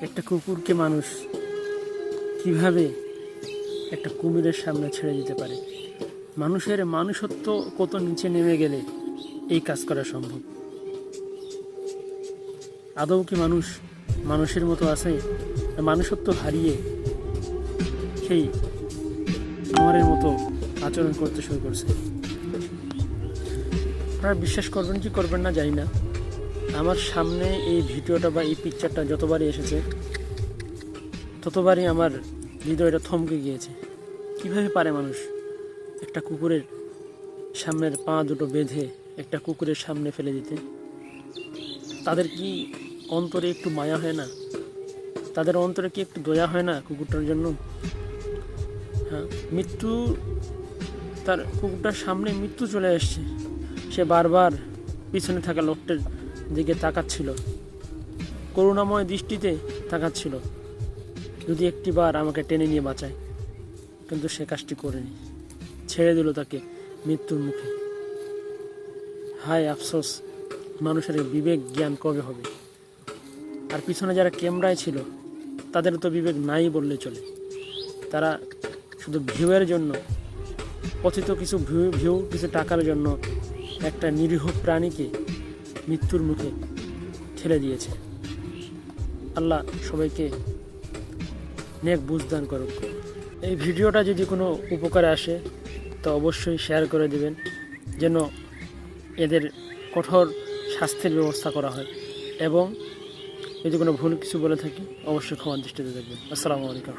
একটা কুকুরকে মানুষ কিভাবে একটা কুমিরের সামনে ছেড়ে দিতে পারে? মানুষের মানুষত্ব কত নিচে নেমে গেলে এই কাজ করা সম্ভব? আদৌ কি মানুষ মানুষের মতো আছে? মানুষত্ব হারিয়ে সেই জানোয়ারের মতো আচরণ করতে শুরু করছে। আপনারা বিশ্বাস করবেন কি করবেন না জানি না, আমার সামনে এই ভিডিওটা বা এই পিকচারটা যতবারই এসেছে ততবারই আমার হৃদয়টা থমকে গিয়েছে। কিভাবে পারে মানুষ একটা কুকুরের সামনের পা দুটো বেঁধে একটা কুকুরের সামনে ফেলে দিতে? তাদের কি অন্তরে একটু মায়া হয় না? তাদের অন্তরে কি একটু দয়া হয় না কুকুরটার জন্য? হ্যাঁ, মৃত্যু, তার কুকুরটার সামনে মৃত্যু চলে আসছে, সে বারবার পিছনে থাকা লোকটার দিকে তাকাচ্ছিল, করুণাময় দৃষ্টিতে তাকাচ্ছিল, যদি একটিবার আমাকে টেনে নিয়ে বাঁচায়। কিন্তু সে কাজটি করেনি, ছেড়ে দিল তাকে মৃত্যুর মুখে। হায় আফসোস, মানুষের বিবেক জ্ঞান কবে হবে? আর পিছনে যারা ক্যামেরায় ছিল তাদের তো বিবেক নাই বললে চলে। তারা শুধু ভিউয়ের জন্য, কথিত কিছু ভিউ কিছু টাকার জন্য একটা নিরীহ প্রাণীকে মৃত্যুর মুখে ঠেলে দিয়েছে। আল্লাহ সবাইকে নেক বুঝদান করুক। এই ভিডিওটা যদি কোনো উপকারে আসে তো অবশ্যই শেয়ার করে দিবেন, যেন এদের কঠোর শাস্তির ব্যবস্থা করা হয়। এবং যদি কোনো ভুল কিছু বলে থাকি অবশ্যই ক্ষমার দৃষ্টিতে দেখবেন। আসসালামু আলাইকুম।